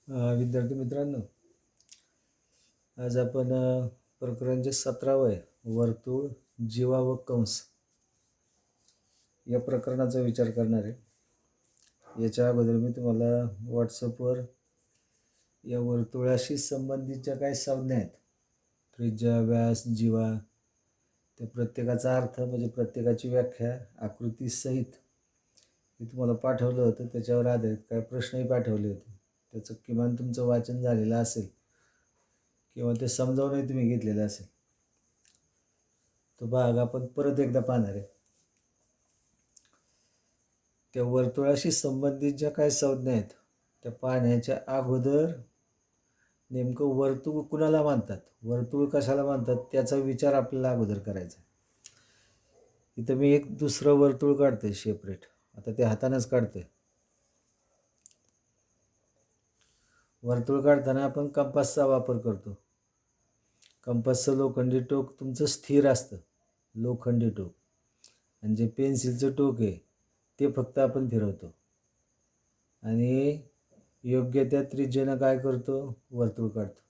विद्यार्थी मित्रांनो, आज आपण प्रकरण जे 17वं आहे, वर्तुळ, जीवा व कंस या प्रकरणाचा विचार करणार आहे. याच्या अगोदर मी तुम्हाला व्हॉट्सअपवर या वर्तुळाशी संबंधित ज्या काही संज्ञा आहेत, त्रिज्या, व्यास, जीवा, त्या प्रत्येकाचा अर्थ म्हणजे प्रत्येकाची व्याख्या आकृतीसहित मी तुम्हाला पाठवलं होतं. त्याच्यावर आधारित काही प्रश्नही पाठवले होते. त्याचं किमान तुमचं वाचन झालेलं असेल किंवा ते समजावूनही तुम्ही घेतलेलं असेल. तो भाग आपण परत एकदा पाहणार आहे. त्या वर्तुळाशी संबंधित ज्या काही संज्ञा आहेत त्या पाहण्याच्या अगोदर नेमकं वर्तुळ कुणाला मानतात, वर्तुळ कशाला मानतात, त्याचा विचार आपल्याला अगोदर करायचा. इथं मी एक दुसरं वर्तुळ काढतोय सेपरेट. आता ते हातानेच काढतोय. वर्तुळ काढताना आपण कंपासचा वापर करतो. कंपासचं लोखंडी टोक तुमचं स्थिर असतं, लोखंडी टोक, आणि जे पेन्सिलचं टोक आहे ते फक्त आपण फिरवतो आणि योग्य त्या त्रिज्येनं काय करतो, वर्तुळ काढतो.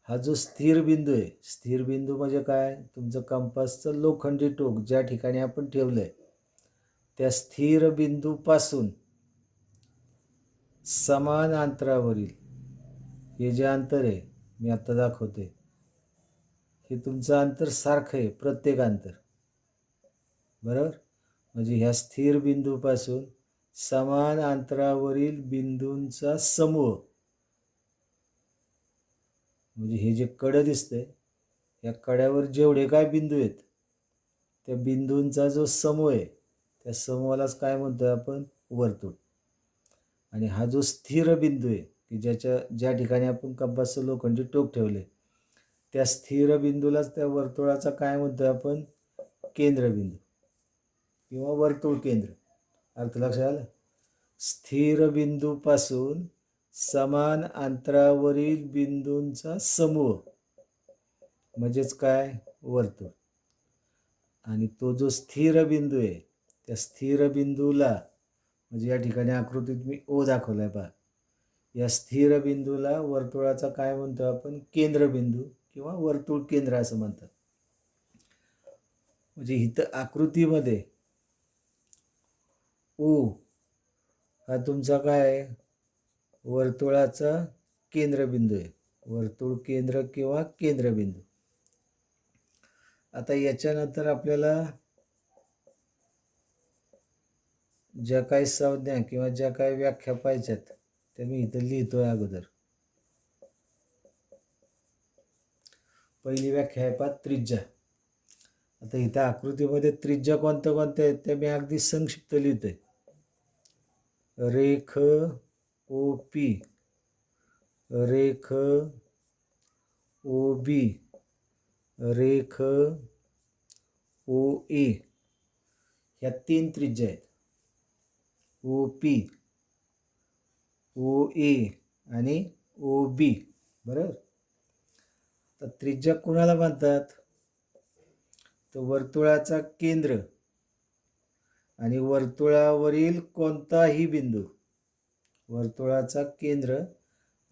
हा जो स्थिर बिंदू आहे, स्थिर बिंदू म्हणजे काय, तुमचं कंपासचं लोखंडी टोक ज्या ठिकाणी आपण ठेवलं आहे त्या स्थिर बिंदूपासून समान अंतरावरील हे जे अंतर आहे मी आत्ता दाखवते, हे तुमचं अंतर सारखं आहे, प्रत्येक अंतर बरोबर. म्हणजे ह्या स्थिर बिंदूपासून समान अंतरावरील बिंदूंचा समूह, म्हणजे हे जे कडं दिसतंय या कड्यावर जेवढे काय बिंदू आहेत त्या बिंदूंचा जो समूह आहे त्या समूहालाच काय म्हणतोय आपण, वर्तुळ. आणि हा जो स्थिर बिंदू आहे की ज्या ठिकाणी आपण कंपासचं लोखंडी टोक ठेवले त्या स्थिर बिंदूलाच त्या वर्तुळाचा काय म्हणतोय आपण, केंद्रबिंदू किंवा वर्तुळ केंद्र. अर्थ लक्षात आलं. स्थिर बिंदूपासून समान अंतरावरील बिंदूंचा समूह म्हणजेच काय, वर्तुळ. आणि तो जो स्थिर बिंदू आहे त्या स्थिर बिंदूला, म्हणजे या ठिकाणी आकृतीत मी ओ दाखवलाय पहा, या स्थिर बिंदूला वर्तुळाचा काय म्हणतो आपण, केंद्रबिंदू किंवा वर्तुळ केंद्र असं म्हणतात. म्हणजे इथं आकृतीमध्ये ओ हा तुमचा काय आहे, वर्तुळाचा केंद्रबिंदू आहे, वर्तुळ केंद्र किंवा केंद्रबिंदू. आता याच्यानंतर आपल्याला ज्या काही संज्ञा किंवा ज्या काही व्याख्या पाहिजेत त्या मी इथं लिहितोय अगोदर. पहिली व्याख्या आहे पहा, त्रिज्या. आता इथं आकृतीमध्ये त्रिज्या कोणत्या कोणत्या आहेत त्या मी अगदी संक्षिप्त लिहितोय. रेख ओ पी, रेख ओ बी, रेख ओ ए, ह्या 3 त्रिज्या आहेत. ओ पी, ओ ए आणि ओ बी, बरोबर. तर त्रिज्या कुणाला म्हणतात, तर वर्तुळाचा केंद्र आणि वर्तुळावरील कोणताही बिंदू, वर्तुळाचा केंद्र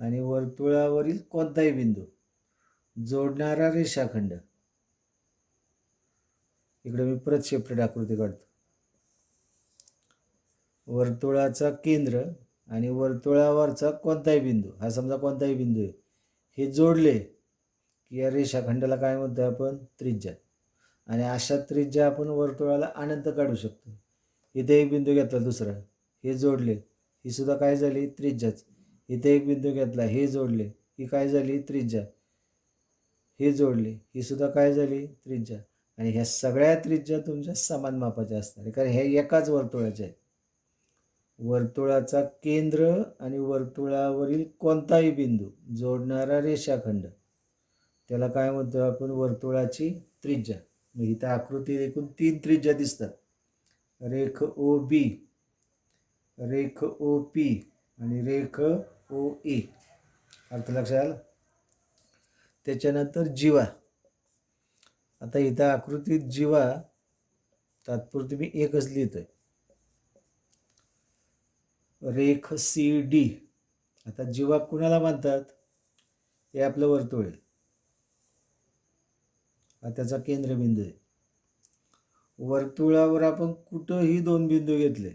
आणि वर्तुळावरील कोणताही बिंदू जोडणारा रेषाखंड. इकडे मी परत सेपरेट आकृती काढतो. वर्तुळाचा केंद्र आणि वर्तुळावरचा कोणताही बिंदू, हा समजा कोणताही बिंदू आहे, हे जोडले की या रेषाखंडाला काय म्हणतो आपण, त्रिज्या. आणि अशा त्रिज्या आपण वर्तुळाला अनंत काढू शकतो. इथे एक बिंदू घेतला, दुसरा, हे जोडले, ही सुद्धा काय झाली, त्रिज्याच. इथे एक बिंदू घेतला, हे जोडले, ही काय झाली, त्रिज्या. हे जोडले, ही सुद्धा काय झाली, त्रिज्या. आणि ह्या सगळ्या त्रिज्या तुमच्या समान मापाच्या असणार, कारण हे एकाच वर्तुळाच्या आहेत. वर्तुळाचा केंद्र आणि वर्तुळावरील कोणताही बिंदू जोडणारा रेषाखंड त्याला काय म्हणतो आपण, वर्तुळाची त्रिज्या. मग इथं आकृतीत एकूण 3 त्रिज्या दिसतात, रेख ओ बी, रेख ओ पी आणि रेख ओ ए. अर्थ लक्षात आलं. त्याच्यानंतर जीवा. आता इथं आकृतीत जीवा तात्पुरती मी एकच लिहितोय. रेख सी डी आता जीवा कुणाला म्हणतात? हे आपलं वर्तुळ आहे, हा त्याचा केंद्रबिंदू आहे. वर्तुळावर आपण कुठंही दोन बिंदू घेतले,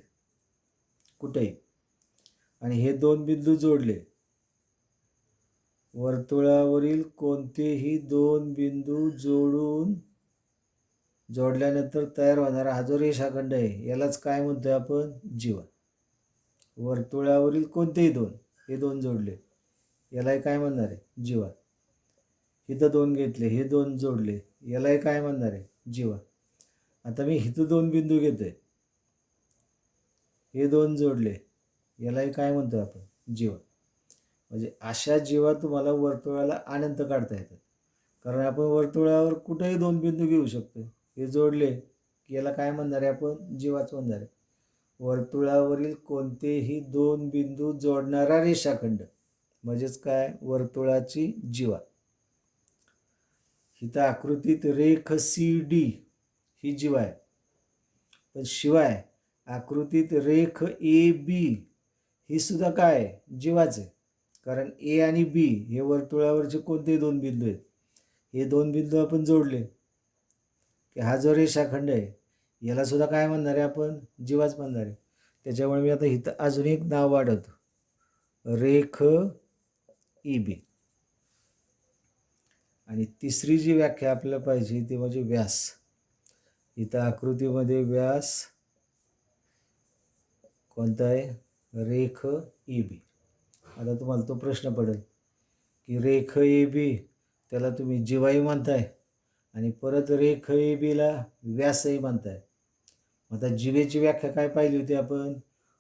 कुठेही, आणि हे दोन बिंदू जोडले, वर्तुळावरील कोणतेही दोन बिंदू जोडल्यानंतर तयार होणारा हा जो रेषाखंड आहे यालाच काय म्हणतोय आपण? जीवा. वर्तुळावरील कोणतेही दोन, हे दोन जोडले, यालाही काय म्हणणार आहे? जीवा. इथं दोन घेतले, हे दोन जोडले, यालाही काय म्हणणार आहे? जीवा. आता मी इथं दोन बिंदू घेतोय, हे दोन जोडले, यालाही काय म्हणतो आपण? जीवा. म्हणजे अशा जीवा तुम्हाला वर्तुळाला अनंत काढता येतात, कारण आपण वर्तुळावर कुठेही दोन बिंदू घेऊ शकतो. हे जोडले की याला काय म्हणणार आहे आपण? जीवाच म्हणणार आहे. वर्तुळावरील कोणतेही दोन बिंदू जोडणारा रेषाखंड म्हणजेच काय? वर्तुळाची जीवा. इथं आकृतीत रेख CD ही जीवा आहे, पण शिवाय आकृतीत रेख AB ही सुद्धा काय आहे? जीवाच आहे. कारण A आणि B हे वर्तुळावरचे कोणतेही दोन बिंदू आहेत. हे दोन बिंदू आपण जोडले की हा जो रेषाखंड आहे याला सुद्धा काय म्हणणार आहे आपण? जीवाच म्हणणार आहे. त्याच्यामुळे मी आता इथं अजून एक नाव वाढवतो, रेख EB. आणि तिसरी जी व्याख्या आपल्याला पाहिजे ती म्हणजे व्यास. इथं आकृतीमध्ये व्यास कोणता आहे? रेख EB. आता तुम्हाला तो प्रश्न पडेल की रेख AB त्याला तुम्ही जीवाही म्हणताय आणि परत रेख EBला व्यासही म्हणताय. आता जीवेची व्याख्या काय पाहिली होती आपण?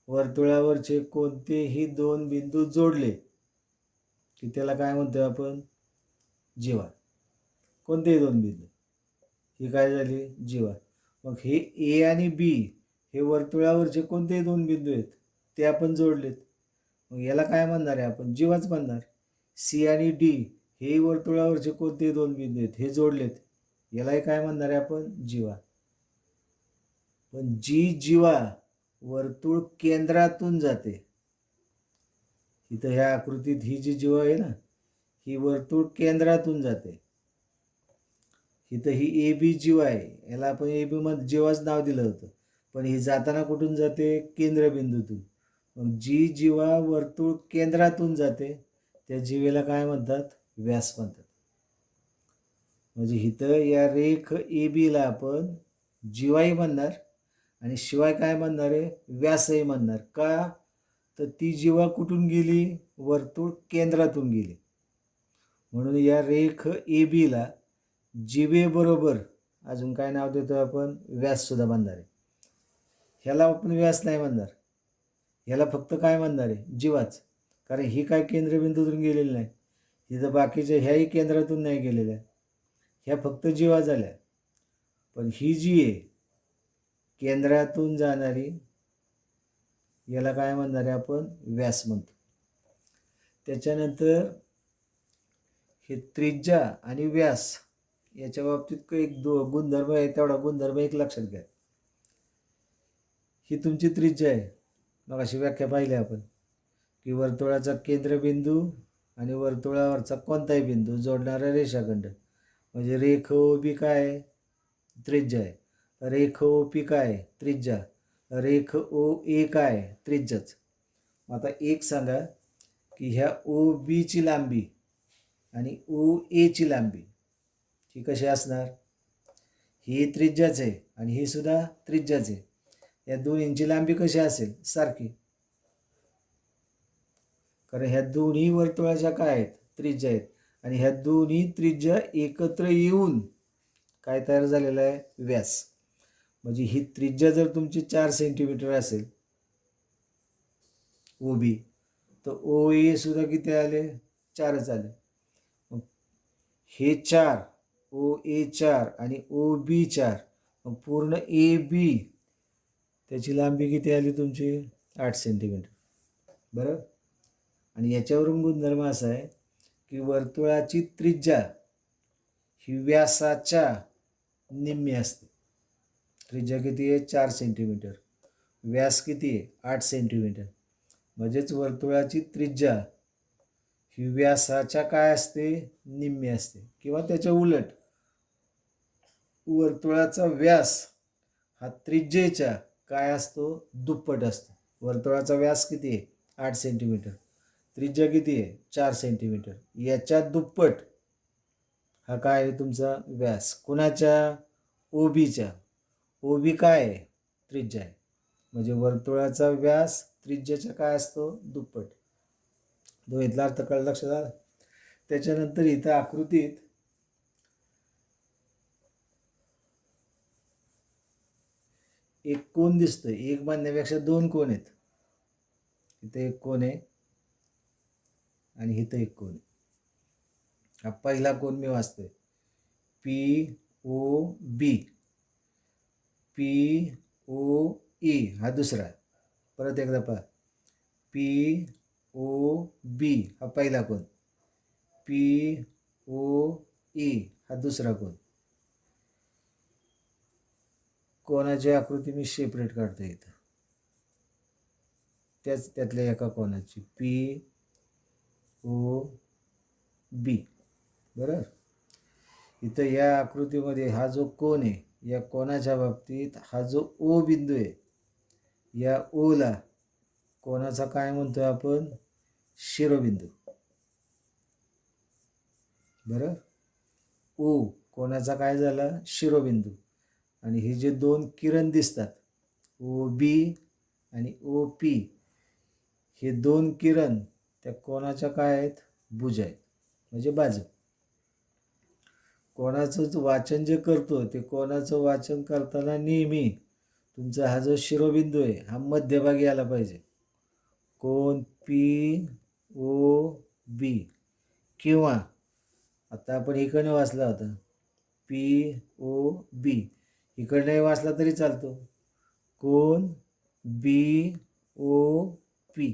वर्तुळावरचे कोणतेही दोन बिंदू जोडले की त्याला काय म्हणतोय आपण? जीवा. कोणतेही दोन बिंदू, ही काय झाली? जीवा. मग हे A आणि B हे वर्तुळावरचे कोणतेही दोन बिंदू आहेत ते आपण जोडलेत, मग याला काय म्हणणार आहे आपण? जीवाच म्हणणार. C आणि D हे वर्तुळावरचे कोणतेही दोन बिंदू आहेत, हे जोडलेत, यालाही काय म्हणणार आहे आपण? जीवा. पण जी जीवा वर्तुळ केंद्रातून जाते, इथं ह्या आकृतीत ही जी जीवा आहे ना, ही वर्तुळ केंद्रातून जाते. इथं ही AB जीवा आहे, याला आपण AB मध्ये जीवाच नाव दिलं होतं, पण ही जाताना कुठून जाते? केंद्रबिंदूतून. मग जी जीवा वर्तुळ केंद्रातून जाते त्या जीवेला काय म्हणतात? व्यास म्हणतात. म्हणजे इथं या रेख EBला आपण जीवाही म्हणणार आणि शिवाय काय म्हणणार आहे? व्यासही म्हणणार. का? तर ती जीवा कुठून गेली? वर्तुळ केंद्रातून गेली. म्हणून या रेख EBला जीवेबरोबर अजून काय नाव देतो आपण? व्याससुद्धा म्हणणार आहे. ह्याला आपण व्यास नाही म्हणणार, ह्याला फक्त काय म्हणणार आहे? जीवाच. कारण ही काय केंद्रबिंदूतून गेलेली नाही, इथं बाकीच्या ह्याही केंद्रातून नाही गेलेल्या, ह्या फक्त जीवा झाल्या. पण ही जी आहे केंद्रातून जाणारी, याला काय म्हणणार आहे आपण? व्यास म्हणतो. त्याच्यानंतर हे त्रिज्या आणि व्यास याच्या बाबतीत एक गुणधर्म आहे, तेवढा गुणधर्म एक लक्षात घ्या. ही तुमची त्रिज्या आहे, मग अशी व्याख्या पाहिली आपण की वर्तुळाचा केंद्रबिंदू आणि वर्तुळावरचा कोणताही बिंदू जोडणारा रेषाखंड म्हणजे रेख OB काय आहे? त्रिज्या आहे. रेख OP काय आहे? त्रिज्या. रेख OA काय आहे? त्रिज्याच. आता एक सांगा की ह्या OBची लांबी आणि OAची लांबी ही कशी असणार? ही त्रिज्याच आहे आणि ही सुद्धा त्रिज्याच आहे. या दोन्हींची लांबी कशी असेल? सारखी. कारण ह्या दोन्ही वर्तुळाच्या काय आहेत? त्रिज्या आहेत. आणि ह्या दोन्ही त्रिज्या एकत्र येऊन काय तयार झालेलं आहे? व्यास. म्हणजे ही त्रिज्या जर तुमची 4 सेंटीमीटर असेल OB, तर OA सुद्धा किती आले? 4च आले. मग हे 4 OA 4 आणि OB 4, मग पूर्ण AB त्याची लांबी किती आली तुमची? 8 सेंटीमीटर. बरं. आणि याच्यावरून गुणधर्म असा आहे की वर्तुळाची त्रिज्या ही व्यासाच्या निम्मी असते. त्रिज्या किती आहे? 4 सेंटीमीटर. व्यास किती आहे? 8 सेंटीमीटर. म्हणजेच वर्तुळाची त्रिज्या ही व्यासाच्या काय असते, निम्मे असते, किंवा त्याच्या उलट वर्तुळाचा व्यास हा त्रिज्येच्या काय असतो, दुप्पट असतो. वर्तुळाचा व्यास किती आहे, 8 सेंटीमीटर, त्रिज्या किती आहे, 4 सेंटीमीटर, याच्या दुप्पट हा काय आहे तुमचा व्यास. कुणाच्या, ओबीच्या. ओबी काय आहे, त्रिज्या आहे. म्हणजे वर्तुळाचा व्यास त्रिज्याच्या काय असतो, दुप्पट. दोन्हीतला अर्थ कळला, लक्षात आला. त्याच्यानंतर इथं आकृतीत एक कोन दिसतोय, एक म्हणण्यापेक्षा 2 कोन आहेत. इथे एक कोन आहे आणि इथं एक कोन आहे. हा पहिला कोन मी वाचतोय, P O B. P O E हा दुसरा. परत एकदा पहा, पी ओ बी हा पहिला कोन, पी ओ ई हा दुसरा कोन. कोणाची आकृती मी सेपरेट काढतो इथं, त्यातल्या एका कोणाची, पी ओ बी. बरोबर. इथं या आकृतीमध्ये हा जो कोन आहे, या कोणाच्या बाबतीत हा जो ओ बिंदू आहे, या ओला कोणाचा काय म्हणतोय आपण, शिरोबिंदू. बरं, ओ कोणाचा काय झाला, शिरोबिंदू. आणि हे जे 2 किरण दिसतात, ओ बी आणि ओ पी, हे 2 किरण त्या कोणाच्या काय आहेत, भुजा आहेत, म्हणजे बाजू. कोणाचं वाचन जे करतो ते कोणाचं वाचन करताना नेहमी तुमचा हा जो शिरोबिंदू आहे हा मध्यभागी आला पाहिजे. कोन पी ओ बी, किंवा आता आपण इकडनं वाचला होता, पी ओ बी, इकडनंही वाचला तरी चालतो, कोन बी ओ पी.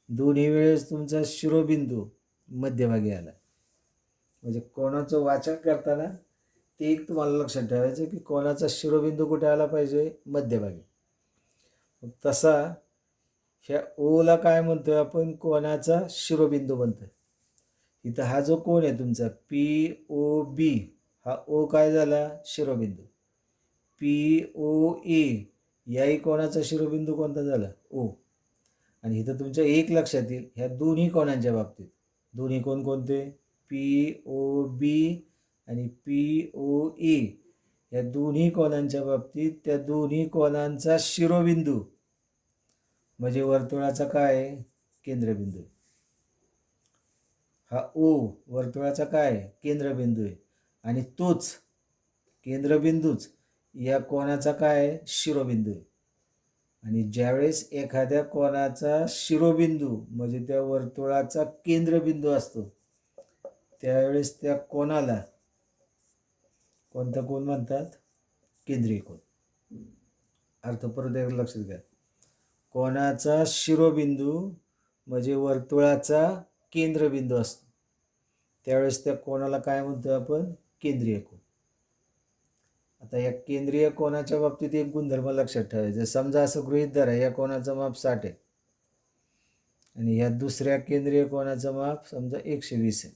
दोन्ही वेळेस तुमचा शिरोबिंदू मध्यभागी आला. म्हणजे कोणाचं वाचन करताना ते एक तुम्हाला लक्षात ठेवायचं की कोणाचा शिरोबिंदू कुठे आला पाहिजे, मध्यभागी. तसा ह्या ओला काय म्हणतोय आपण, कोणाचा शिरोबिंदू म्हणतोय. इथं हा जो कोन आहे तुमचा पी ओ बी, हा ओ काय झाला, शिरोबिंदू. पी ओ ए, याही कोणाचा शिरोबिंदू कोणता झाला, ओ. आणि इथं तुमच्या एक लक्षात येईल, ह्या दोन्ही कोणांच्या बाबतीत, दोन्ही कोण कोणते, पी ओ बी आणि पी ओ ए, या दोन्ही कोणांच्या बाबतीत त्या दोन्ही कोणांचा शिरोबिंदू म्हणजे वर्तुळाचा काय, केंद्रबिंदू. हा ओ वर्तुळाचा काय, केंद्रबिंदू आहे. आणि तोच केंद्रबिंदूच या कोणाचा काय, शिरोबिंदू आहे. आणि ज्यावेळेस एखाद्या कोणाचा शिरोबिंदू म्हणजे त्या वर्तुळाचा केंद्रबिंदू असतो, त्यावेळेस त्या कोणाला कोणता कोन म्हणतात, केंद्रीय कोन. अर्थ परत एकदा लक्षात घ्या, कोणाचा शिरोबिंदू म्हणजे वर्तुळाचा केंद्रबिंदू असतो, त्यावेळेस त्या कोणाला काय म्हणतो आपण, केंद्रीय कोन. आता या केंद्रीय कोनाच्या बाबतीत एक गुणधर्म लक्षात ठेवायचा. समजा असं गृहीत धरा, या कोणाचं माप 60 आहे आणि या दुसऱ्या केंद्रीय कोनाचं माप समजा 120 आहे.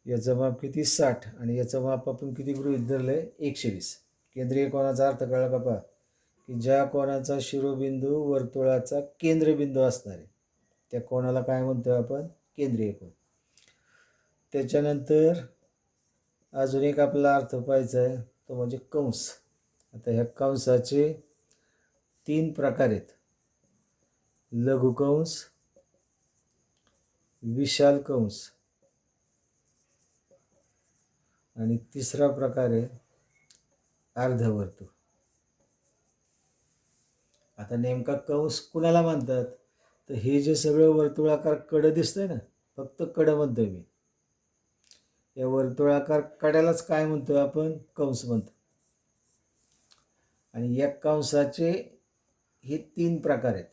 याचं माप किती, 60, आणि याचं माप आपण किती गृहीत धरलंय, 120. केंद्रीय कोनाचा अर्थ कळला का पहा, की ज्या कोणाचा शिरोबिंदू वर्तुळाचा केंद्रबिंदू असणार आहे त्या कोणाला काय म्हणतोय आपण, केंद्रीय कोन. त्याच्यानंतर अजून एक आपला अर्थ पाहायचा आहे, तो म्हणजे कंस. आता ह्या कंसाचे 3 प्रकार आहेत, लघुकंस, विशाल कंस आणि तिसरा प्रकार आहे अर्धवर्तुळ. आता नेमका कंस कुणाला म्हणतात, तर हे जे सगळं वर्तुळाकार कडं दिसतंय ना, फक्त कडं म्हणतोय मी, या वर्तुळाकार कड्यालाच काय म्हणतोय आपण, कंस म्हणतो. आणि या कंसाचे हे 3 प्रकार आहेत.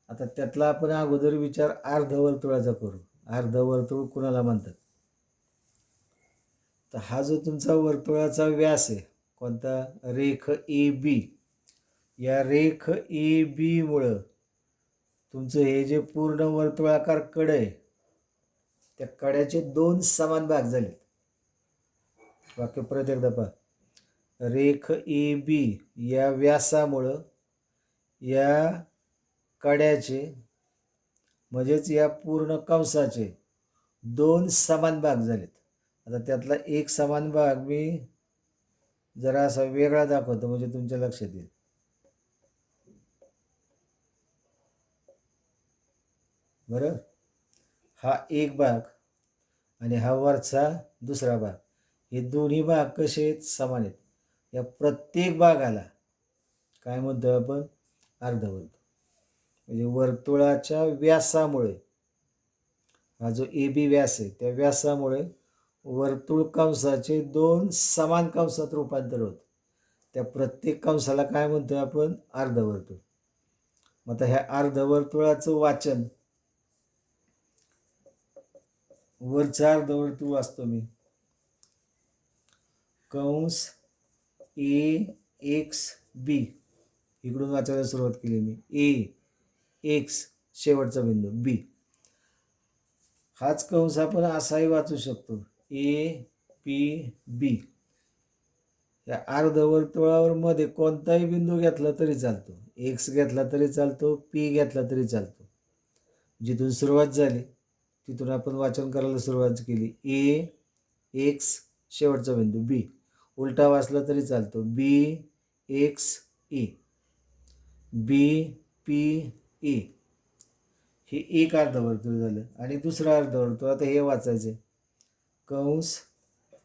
आता त्यातला आपण अगोदर विचार अर्धवर्तुळाचा करू. अर्धवर्तुळ कुणाला म्हणतात, तर हा जो तुमचा वर्तुळाचा व्यास आहे कोणता, रेख ए बी, या रेख ए बी मुळं तुमचं हे जे पूर्ण वर्तुळाकार कड आहे त्या कड्याचे 2 समान भाग झाले. वाक्य परत एकदा पहा. रेख ए बी या व्यासामुळं या कड्याचे म्हणजेच या पूर्ण कंसाचे 2 समान भाग झालेत. आता त्यातला एक समान भाग मी जरा असा वेगळा दाखवतो म्हणजे तुमच्या लक्षात येईल. बरं, हा एक भाग आणि हा वरचा दुसरा भाग, हे दोन्ही भाग कसे आहेत? समान आहेत. या प्रत्येक भागाला काय म्हणतो आपण? अर्धवर्तुळ. म्हणजे वर्तुळाच्या व्यासामुळे, हा जो ए बी व्यास आहे त्या व्यासामुळे वर्तुळ कंसाचे 2 समान कंसात रूपांतर होतं. त्या प्रत्येक कंसाला काय म्हणतो आपण? अर्धवर्तुळ. मग आता ह्या अर्धवर्तुळाचं वाचन वरचं अर्धवर्तुळ वाचतो मी. कंस ए एक्स बी, इकडून वाचायला सुरुवात केली मी. ए एक्स शेवटचा बिंदू, बी. हाच कंस आपण असाही वाचू शकतो, ए पी बी. या अर्धवर्तुळावर मध्ये कोणताही बिंदू घेतला तरी चालतो. एक्स घेतला तरी चालतो, पी घेतला तरी चालतो. जिथून सुरुवात झाली तिथून आपण वाचन करायला सुरुवात केली. ए एक्स शेवटचा बिंदू, बी. उलटा वाचला तरी चालतो, बी x A, B P A. हे एक अर्धवर्तुळ झालं. आणि दुसरं अर्धवर्तुळ आता हे वाचायचं, कंस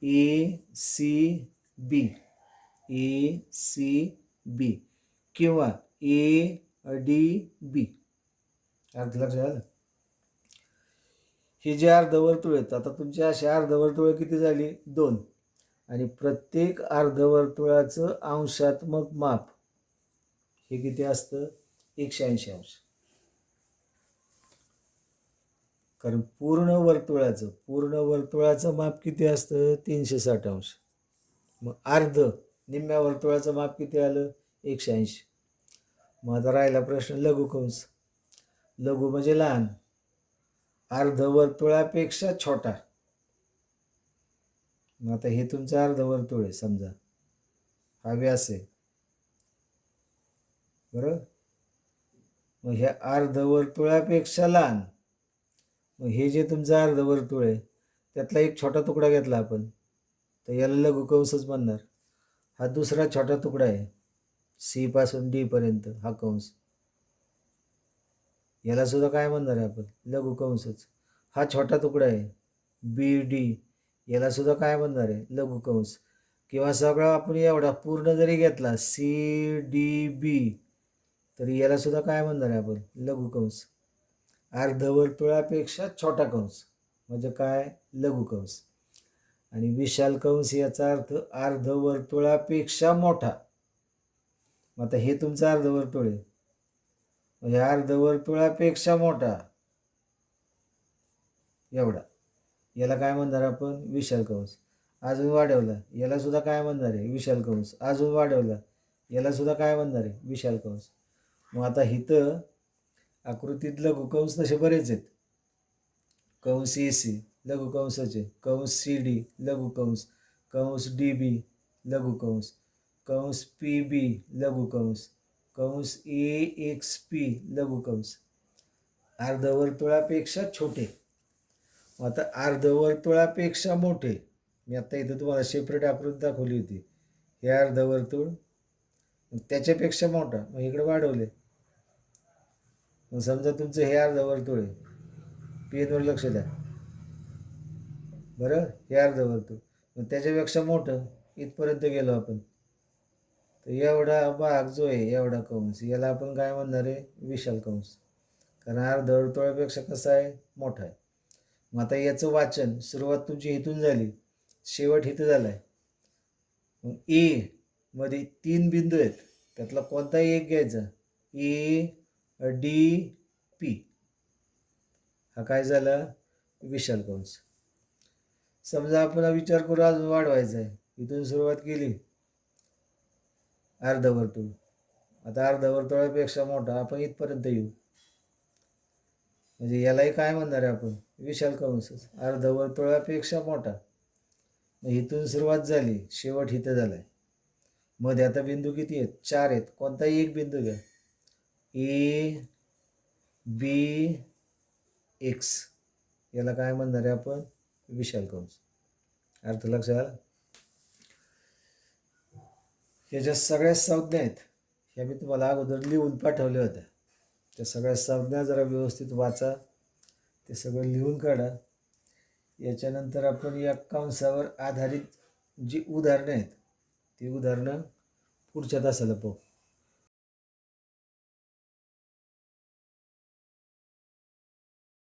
ए सी बी, ए सी बी किंवा ए डी बी. अर्थ लक्षात आलं? हे जे अर्धवर्तुळ आहेत, आता तुमचे असे अर्धवर्तुळ किती झाली? 2. आणि प्रत्येक अर्धवर्तुळाचं अंशात्मक माप हे किती असतं? 180 अंश. कारण पूर्ण वर्तुळाचं माप किती असतं? 360 अंश. मग अर्ध निम्म्या वर्तुळाचं माप किती आलं? 180. मग आता राहिला प्रश्न लघुकंस. लघु म्हणजे लहान, अर्धवर्तुळापेक्षा छोटा. मग आता हे तुमचं अर्धवर्तुळ आहे समजा, हा व्यास आहे, बरोबर. मग ह्या अर्धवर्तुळापेक्षा लहान, मग हे जे तुमचं अर्धवर्तुळ आहे त्यातला एक छोटा तुकडा घेतला आपण तर याला लघुकंसच म्हणणार. हा दुसरा छोटा तुकडा आहे सी पासून डी पर्यंत, हा कंस, याला सुद्धा काय म्हणणार आहे आपण? लघुकंसच. हा छोटा तुकडा आहे बी डी, याला सुद्धा काय म्हणणार आहे? लघुकंस. किंवा सगळा आपण एवढा पूर्ण जरी घेतला सी डी बी तरी याला सुद्धा काय म्हणणार आहे आपण? लघुकंस. अर्धवर्तुळापेक्षा छोटा कंस म्हणजे काय? लघुकंस. आणि विशाल कंस याचा अर्थ अर्धवर्तुळापेक्षा मोठा. आता हे तुमचं अर्धवर्तुळ आहे, म्हणजे अर्धवर्तुळापेक्षा मोठा एवढा, याला काय म्हणणार आपण? विशाल कंस. अजून वाढवला याला सुद्धा काय म्हणणार आहे? विशाल कंस. अजून वाढवला याला सुद्धा काय म्हणणार आहे? विशाल कंस. मग आता इथं आकृतीत लघुकंस तसे बरेच आहेत. कंस ए सी लघुकंसाचे, कंस सी डी लघुकंस, कंस डी बी लघुकंस, कंस पी बी लघुकंस, कंस ए एक्स पी लघुकंस. अर्धवर्तुळापेक्षा छोटे. आता अर्धवर्तुळापेक्षा मोठे, मी आता इथं तुम्हाला सेपरेट आकृती दाखवली होती. हे अर्धवर्तुळ, त्याच्यापेक्षा मोठा, मग इकडे वाढवले. मग समजा तुमचं हे अर्धवर्तुळ आहे, पेनवर लक्ष द्या, बरं. हे अर्धवर्तुळ, मग त्याच्यापेक्षा मोठं इथपर्यंत गेलो आपण, तर एवढा भाग जो आहे एवढा कंस, याला आपण काय म्हणणार आहे? विशाल कंस. कारण अर्धवर्तुळापेक्षा कसा आहे? मोठा आहे. मग आता याचं वाचन सुरुवात तुमची इथून झाली, शेवट इथं झाला आहे. मग ए मध्ये 3 बिंदू आहेत, त्यातला कोणताही एक घ्यायचा, ए डी पी. हा काय झाला? विशाल कंस. समजा आपण विचार करू अजून वाढवायचा आहे, इथून सुरुवात केली अर्धवर्तुळ, आता अर्धवर्तुळापेक्षा मोठा आपण इथपर्यंत येऊ. म्हणजे यालाही काय म्हणणार आहे आपण, विशाल कंसच. अर्धवर्तुळापेक्षा मोठा. मग इथून सुरुवात झाली, शेवट इथं झाला आहे. मध्ये आता बिंदू किती आहेत? 4 आहेत. कोणताही एक बिंदू घ्या. ए बी एक्स, याला काय म्हणणार आहे आपण, विशाल कंस. अर्थ लक्षात आला? याच्या सगळ्या संज्ञा आहेत, ह्या मी तुम्हाला अगोदर लिहून पाठवल्या होत्या. त्या सगळ्या संज्ञा जरा व्यवस्थित वाचा, ते सगळं लिहून काढा. याच्यानंतर आपण या कंसावर आधारित जी उदाहरणं आहेत ती उदाहरणं पुढच्या तासाला पाहू.